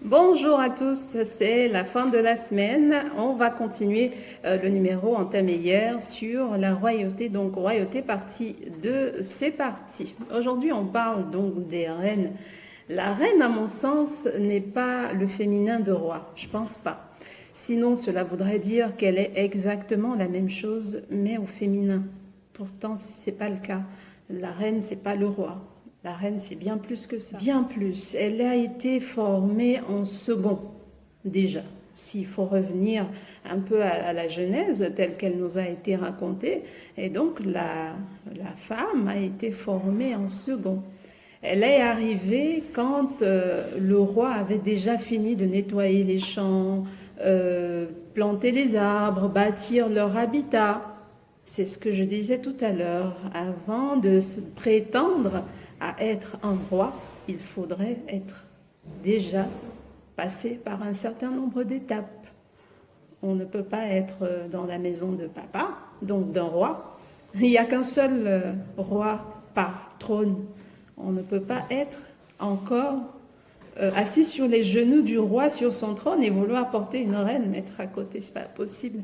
Bonjour à tous, c'est la fin de la semaine. On va continuer le numéro entamé hier sur la royauté. Donc royauté partie 2, c'est parti. Aujourd'hui on parle donc des reines. La reine à mon sens n'est pas le féminin de roi, je pense pas. Sinon cela voudrait dire qu'elle est exactement la même chose mais au féminin. Pourtant c'est pas le cas. La reine c'est pas le roi. La reine, c'est bien plus que ça. Bien plus. Elle a été formée en second, déjà. S'il faut revenir un peu à la Genèse telle qu'elle nous a été racontée, et donc la femme a été formée en second. Elle est arrivée quand le roi avait déjà fini de nettoyer les champs, planter les arbres, bâtir leur habitat. C'est ce que je disais tout à l'heure. Avant de se prétendre à être un roi, il faudrait être déjà passé par un certain nombre d'étapes. On ne peut pas être dans la maison de papa, donc d'un roi. Il n'y a qu'un seul roi par trône. On ne peut pas être encore assis sur les genoux du roi sur son trône et vouloir porter une reine, mettre à côté, c'est pas possible.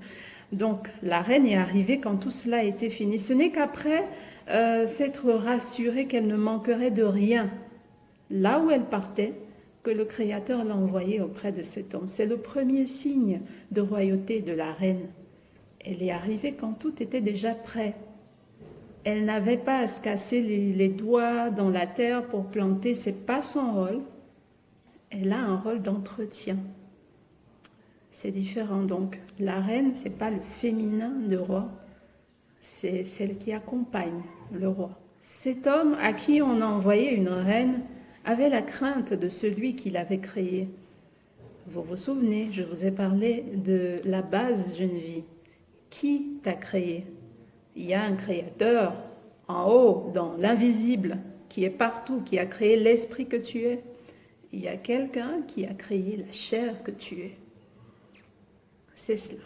Donc la reine est arrivée quand tout cela a été fini. Ce n'est qu'après s'être rassurée qu'elle ne manquerait de rien là où elle partait que le Créateur l'a envoyée auprès de cet homme. C'est le premier signe de royauté de la reine. Elle est arrivée quand tout était déjà prêt. Elle n'avait pas à se casser les doigts dans la terre pour planter, c'est pas son rôle. Elle a un rôle d'entretien. C'est différent donc. La reine, c'est pas le féminin de roi, c'est celle qui accompagne le roi. Cet homme à qui on a envoyé une reine avait la crainte de celui qui l'avait créé. Vous vous souvenez, je vous ai parlé de la base jeune vie. Qui t'a créé? Il y a un créateur en haut, dans l'invisible, qui est partout, qui a créé l'esprit que tu es. Il y a quelqu'un qui a créé la chair que tu es. C'est cela.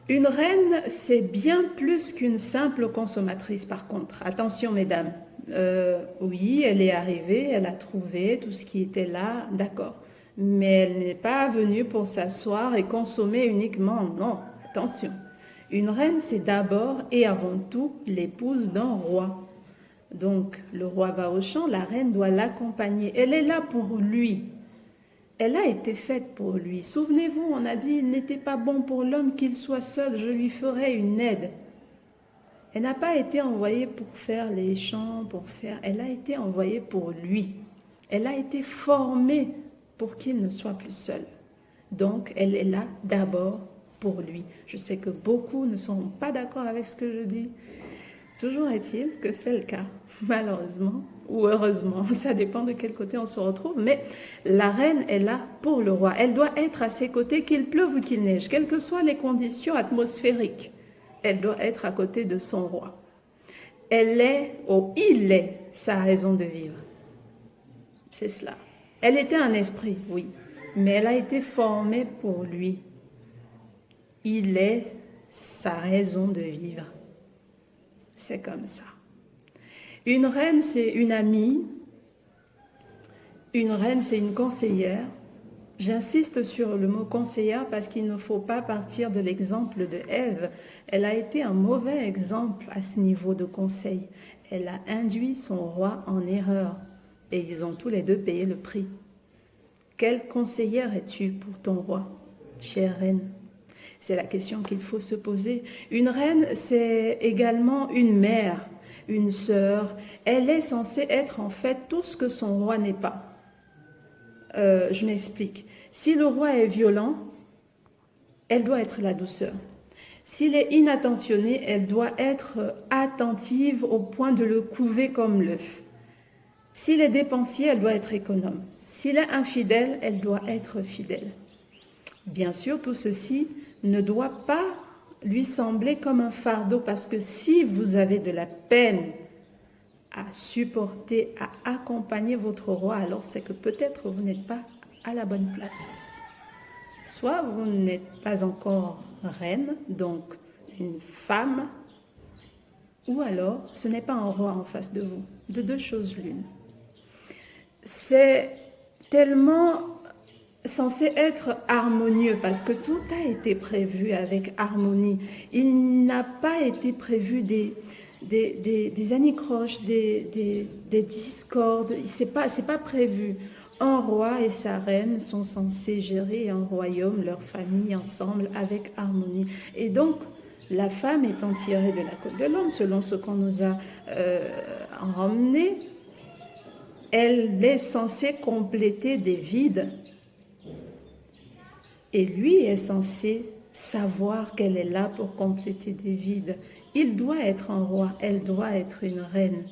Une reine, c'est bien plus qu'une simple consommatrice par contre. Attention mesdames, oui, elle est arrivée, elle a trouvé tout ce qui était là, d'accord. Mais elle n'est pas venue pour s'asseoir et consommer uniquement, non, attention. Une reine, c'est d'abord et avant tout l'épouse d'un roi. Donc le roi va au champ, la reine doit l'accompagner. Elle est là pour lui. Elle a été faite pour lui. Souvenez-vous, on a dit, il n'était pas bon pour l'homme qu'il soit seul, je lui ferai une aide. Elle n'a pas été envoyée pour faire les champs, elle a été envoyée pour lui. Elle a été formée pour qu'il ne soit plus seul. Donc, elle est là d'abord pour lui. Je sais que beaucoup ne sont pas d'accord avec ce que je dis. Toujours est-il que c'est le cas, malheureusement, ou heureusement, ça dépend de quel côté on se retrouve, mais la reine est là pour le roi. Elle doit être à ses côtés, qu'il pleuve ou qu'il neige, quelles que soient les conditions atmosphériques. Elle doit être à côté de son roi. Elle est, ou il est, sa raison de vivre. C'est cela. Elle était un esprit, oui, mais elle a été formée pour lui. Il est sa raison de vivre. C'est comme ça. Une reine, c'est une amie. Une reine, c'est une conseillère. J'insiste sur le mot conseillère parce qu'il ne faut pas partir de l'exemple de Ève. Elle a été un mauvais exemple à ce niveau de conseil. Elle a induit son roi en erreur et ils ont tous les deux payé le prix. Quelle conseillère es-tu pour ton roi, chère reine? C'est la question qu'il faut se poser. Une reine, c'est également une mère, une sœur. Elle est censée être en fait tout ce que son roi n'est pas. Je m'explique. Si le roi est violent, elle doit être la douceur. S'il est inattentionné, elle doit être attentive au point de le couver comme l'œuf. S'il est dépensier, elle doit être économe. S'il est infidèle, elle doit être fidèle. Bien sûr, tout ceci ne doit pas lui sembler comme un fardeau parce que si vous avez de la peine à supporter, à accompagner votre roi, alors c'est que peut-être vous n'êtes pas à la bonne place. Soit vous n'êtes pas encore reine, donc une femme, ou alors ce n'est pas un roi en face de vous. De deux choses l'une. C'est tellement censé être harmonieux parce que tout a été prévu avec harmonie. Il n'a pas été prévu des anicroches, des discordes. C'est pas prévu. Un roi et sa reine sont censés gérer un royaume, leur famille ensemble avec harmonie. Et donc, la femme étant tirée de la côte de l'homme, selon ce qu'on nous a emmené, elle est censée compléter des vides. Et lui est censé savoir qu'elle est là pour compléter des vides. Il doit être un roi, elle doit être une reine.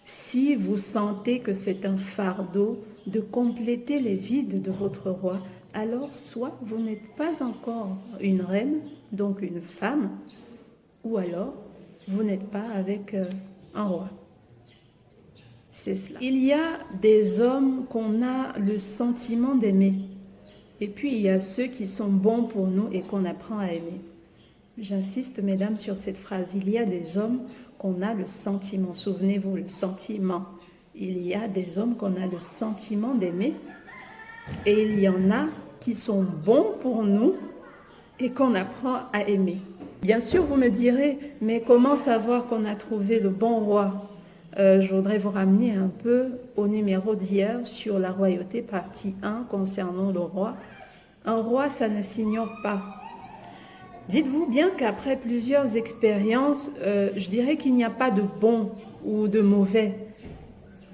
Si vous sentez que c'est un fardeau de compléter les vides de votre roi, alors soit vous n'êtes pas encore une reine, donc une femme, ou alors vous n'êtes pas avec un roi. C'est cela. Il y a des hommes qu'on a le sentiment d'aimer. Et puis il y a ceux qui sont bons pour nous et qu'on apprend à aimer. J'insiste, mesdames, sur cette phrase. Il y a des hommes qu'on a le sentiment. Souvenez-vous, le sentiment. Il y a des hommes qu'on a le sentiment d'aimer. Et il y en a qui sont bons pour nous et qu'on apprend à aimer. Bien sûr, vous me direz, mais comment savoir qu'on a trouvé le bon roi ? Je voudrais vous ramener un peu au numéro d'hier sur la royauté, partie 1, concernant le roi. Un roi, ça ne s'ignore pas. Dites-vous bien qu'après plusieurs expériences, je dirais qu'il n'y a pas de bon ou de mauvais.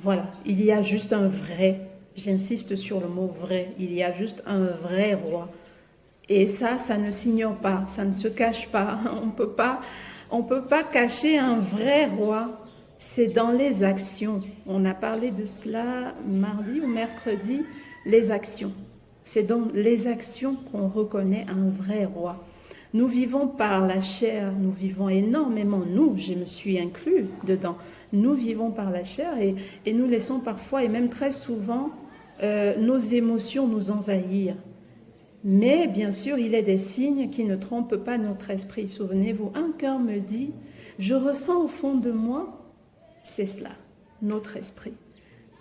Voilà, il y a juste un vrai. J'insiste sur le mot vrai. Il y a juste un vrai roi. Et ça ne s'ignore pas, ça ne se cache pas. On peut pas cacher un vrai roi. C'est dans les actions. On a parlé de cela mardi ou mercredi, les actions. C'est dans les actions qu'on reconnaît un vrai roi. Nous vivons par la chair, nous vivons énormément, nous, je me suis inclus dedans, nous vivons par la chair et nous laissons parfois et même très souvent nos émotions nous envahir. Mais bien sûr, il y a des signes qui ne trompent pas notre esprit. Souvenez-vous, un cœur me dit, je ressens au fond de moi, c'est cela, notre esprit.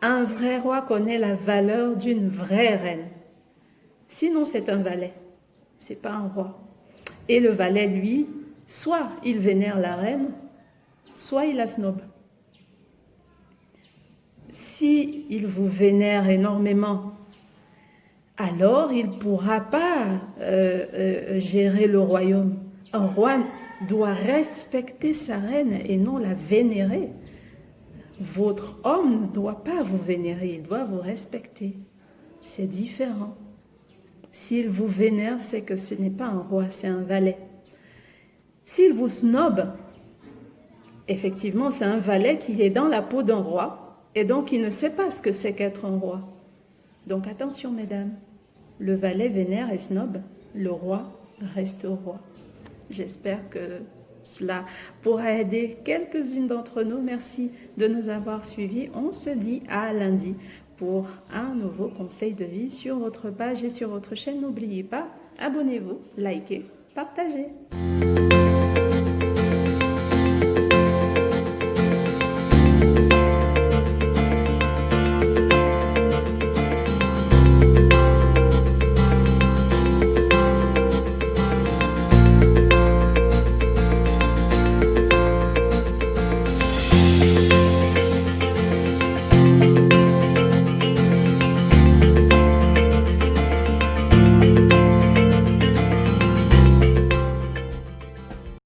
Un vrai roi connaît la valeur d'une vraie reine. Sinon, c'est un valet, c'est pas un roi. Et le valet, lui, soit il vénère la reine, soit il la snobe. Si il vous vénère énormément, alors il ne pourra pas gérer le royaume. Un roi doit respecter sa reine et non la vénérer. Votre homme ne doit pas vous vénérer, il doit vous respecter. C'est différent. S'il vous vénère, c'est que ce n'est pas un roi, c'est un valet. S'il vous snobe, effectivement, c'est un valet qui est dans la peau d'un roi et donc il ne sait pas ce que c'est qu'être un roi. Donc attention, mesdames, le valet vénère et snob, le roi reste roi. J'espère que cela pourra aider quelques-unes d'entre nous. Merci de nous avoir suivis. On se dit à lundi pour un nouveau conseil de vie sur votre page et sur votre chaîne. N'oubliez pas, abonnez-vous, likez, partagez.